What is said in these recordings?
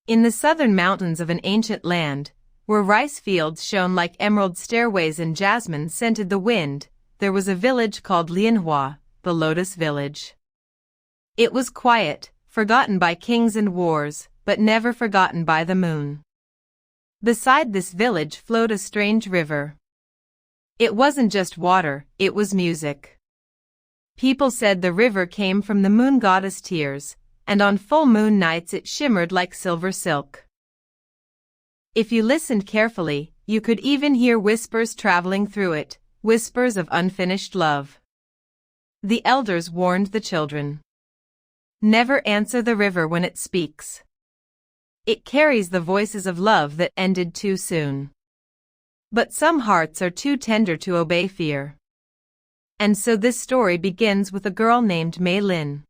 In the southern mountains of an ancient land, where rice fields shone like emerald stairways and jasmine scented the wind, there was a village called Lianhua, the Lotus Village. It was quiet, forgotten by kings and wars, but never forgotten by the moon. Beside this village flowed a strange river. It wasn't just water, it was music. People said the river came from the moon goddess Tears, and on full moon nights it shimmered like silver silk. If you listened carefully, you could even hear whispers traveling through it, whispers of unfinished love. The elders warned the children. Never answer the river when it speaks. It carries the voices of love that ended too soon. But some hearts are too tender to obey fear. And so this story begins with a girl named Mei Lin.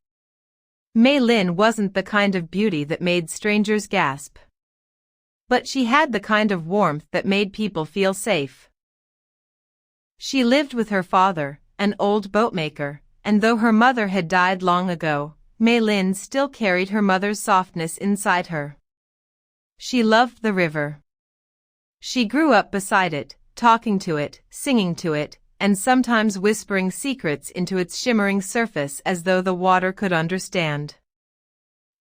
Mei Lin wasn't the kind of beauty that made strangers gasp. But she had the kind of warmth that made people feel safe. She lived with her father, an old boatmaker, and though her mother had died long ago, Mei Lin still carried her mother's softness inside her. She loved the river. She grew up beside it, talking to it, singing to it, and sometimes whispering secrets into its shimmering surface as though the water could understand.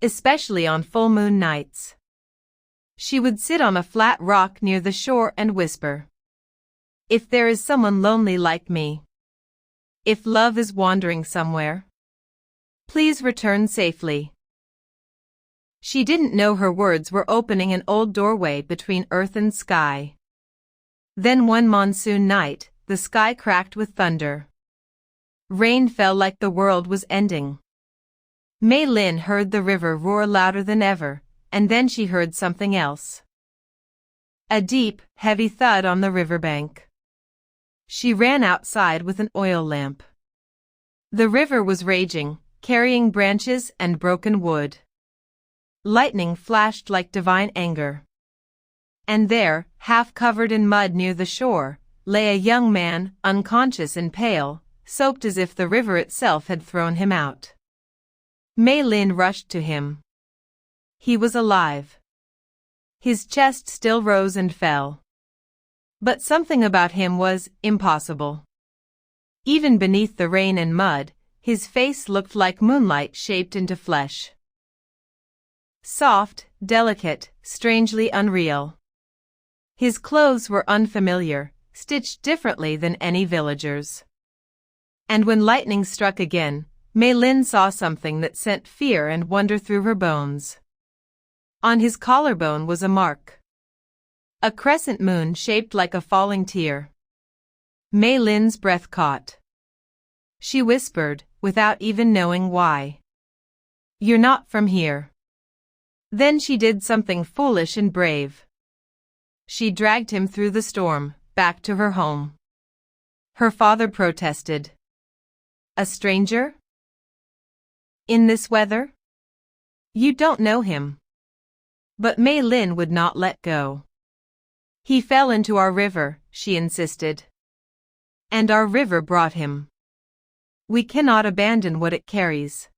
Especially on full moon nights. She would sit on a flat rock near the shore and whisper, "If there is someone lonely like me, if love is wandering somewhere, please return safely." She didn't know her words were opening an old doorway between earth and sky. Then one monsoon night, the sky cracked with thunder. Rain fell like the world was ending. Mei Lin heard the river roar louder than ever, and then she heard something else. A deep, heavy thud on the riverbank. She ran outside with an oil lamp. The river was raging, carrying branches and broken wood. Lightning flashed like divine anger. And there, half covered in mud near the shore, lay a young man, unconscious and pale, soaked as if the river itself had thrown him out. Mei Lin rushed to him. He was alive. His chest still rose and fell. But something about him was impossible. Even beneath the rain and mud, his face looked like moonlight shaped into flesh. Soft, delicate, strangely unreal. His clothes were unfamiliar, stitched differently than any villagers. And when lightning struck again, Mei Lin saw something that sent fear and wonder through her bones. On his collarbone was a mark. A crescent moon shaped like a falling tear. Mei Lin's breath caught. She whispered, without even knowing why, "You're not from here." Then she did something foolish and brave. She dragged him through the storm, back to her home. Her father protested. "A stranger? In this weather? You don't know him." But Mei Lin would not let go. "He fell into our river," she insisted. "And our river brought him. We cannot abandon what it carries."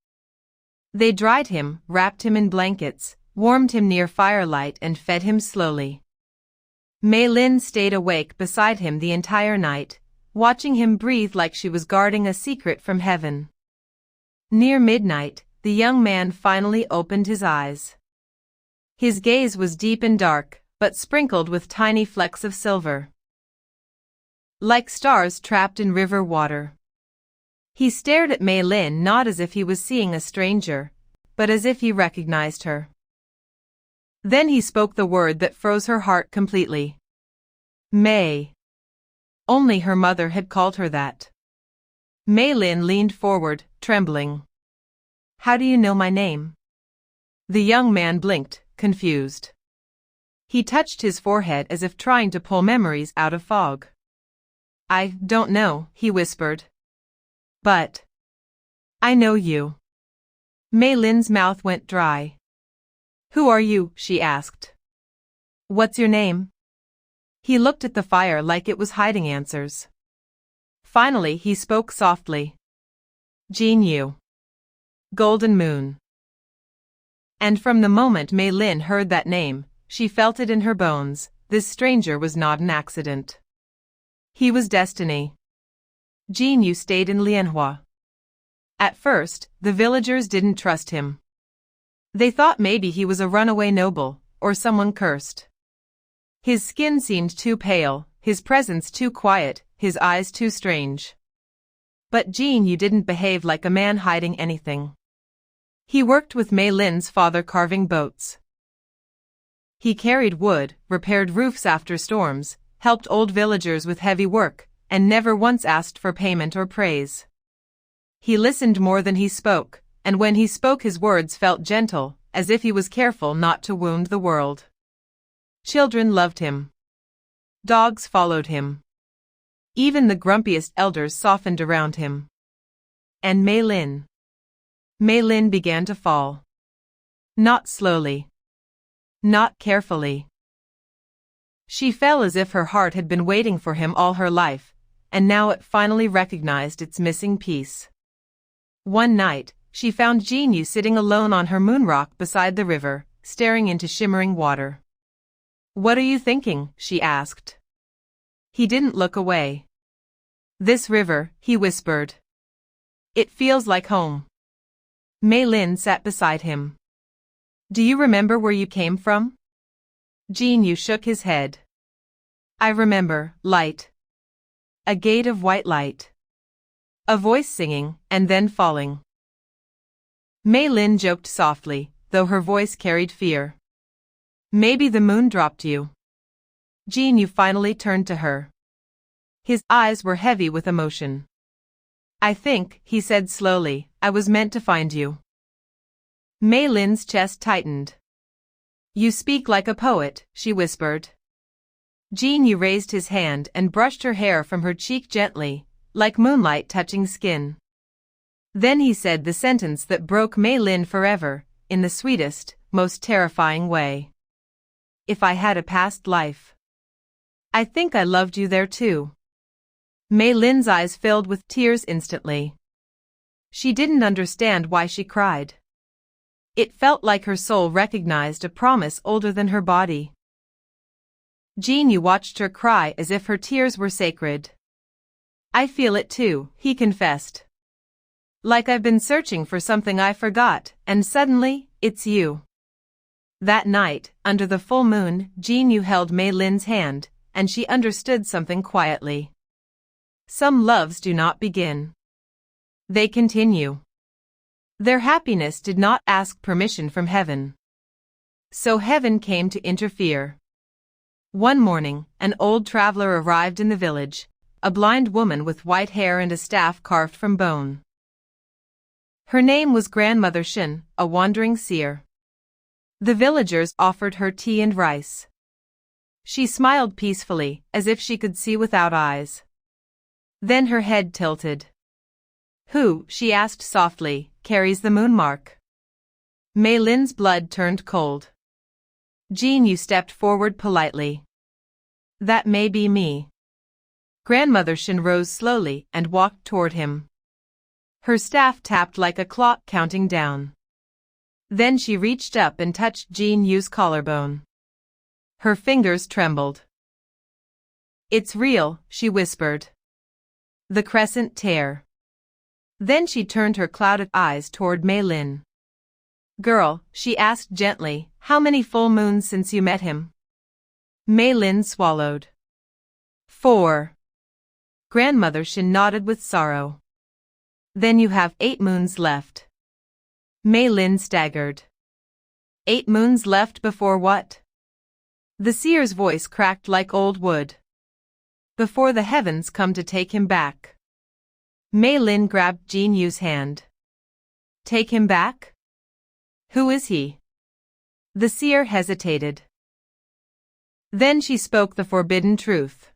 They dried him, wrapped him in blankets, warmed him near firelight and fed him slowly. Mei Lin stayed awake beside him the entire night, watching him breathe like she was guarding a secret from heaven. Near midnight, the young man finally opened his eyes. His gaze was deep and dark, but sprinkled with tiny flecks of silver. Like stars trapped in river water. He stared at Mei Lin not as if he was seeing a stranger, but as if he recognized her. Then he spoke the word that froze her heart completely. Mei. Only her mother had called her that. Mei Lin leaned forward, trembling. "How do you know my name?" The young man blinked, confused. He touched his forehead as if trying to pull memories out of fog. "I don't know," he whispered. "But I know you." Mei Lin's mouth went dry. "Who are you?" she asked. "What's your name?" He looked at the fire like it was hiding answers. Finally he spoke softly. "Jean Yu. Golden Moon." And from the moment Mei Lin heard that name, she felt it in her bones. This stranger was not an accident. He was destiny. Jin Yu stayed in Lianhua. At first, the villagers didn't trust him. They thought maybe he was a runaway noble, or someone cursed. His skin seemed too pale, his presence too quiet, his eyes too strange. But Jin Yu didn't behave like a man hiding anything. He worked with Mei Lin's father carving boats. He carried wood, repaired roofs after storms, helped old villagers with heavy work, and never once asked for payment or praise. He listened more than he spoke, and when he spoke his words felt gentle, as if he was careful not to wound the world. Children loved him. Dogs followed him. Even the grumpiest elders softened around him. And Mei Lin began to fall. Not slowly. Not carefully. She fell as if her heart had been waiting for him all her life, and now it finally recognized its missing piece. One night, she found Jin Yu sitting alone on her moon rock beside the river, staring into shimmering water. "What are you thinking?" she asked. He didn't look away. "This river," he whispered. "It feels like home." Mei Lin sat beside him. "Do you remember where you came from?" Jin Yu shook his head. "I remember, light. A gate of white light. A voice singing, and then falling." Mei Lin joked softly, though her voice carried fear. "Maybe the moon dropped you." Jin Yu finally turned to her. His eyes were heavy with emotion. "I think," he said slowly, "I was meant to find you." Mei Lin's chest tightened. "You speak like a poet," she whispered. Jin Yu raised his hand and brushed her hair from her cheek gently, like moonlight touching skin. Then he said the sentence that broke Mei Lin forever, in the sweetest, most terrifying way. "If I had a past life. I think I loved you there too." Mei Lin's eyes filled with tears instantly. She didn't understand why she cried. It felt like her soul recognized a promise older than her body. Jin Yu watched her cry as if her tears were sacred. "I feel it too," he confessed. "Like I've been searching for something I forgot, and suddenly, it's you." That night, under the full moon, Jin Yu held Mei Lin's hand, and she understood something quietly. Some loves do not begin. They continue. Their happiness did not ask permission from heaven. So heaven came to interfere. One morning, an old traveler arrived in the village, a blind woman with white hair and a staff carved from bone. Her name was Grandmother Shin, a wandering seer. The villagers offered her tea and rice. She smiled peacefully, as if she could see without eyes. Then her head tilted. "Who," she asked softly, "carries the moon mark?" Mei Lin's blood turned cold. Jin Yu stepped forward politely. "That may be me." Grandmother Shin rose slowly and walked toward him. Her staff tapped like a clock counting down. Then she reached up and touched Jin Yu's collarbone. Her fingers trembled. "It's real," she whispered. "The crescent tear." Then she turned her clouded eyes toward Mei Lin. "Girl," she asked gently, "how many full moons since you met him?" Mei Lin swallowed. 4. Grandmother Shin nodded with sorrow. "Then you have 8 moons left." Mei Lin staggered. 8 moons left before what? The seer's voice cracked like old wood. "Before the heavens come to take him back." Mei Lin grabbed Jin Yu's hand. "Take him back? Who is he?" The seer hesitated. Then she spoke the forbidden truth.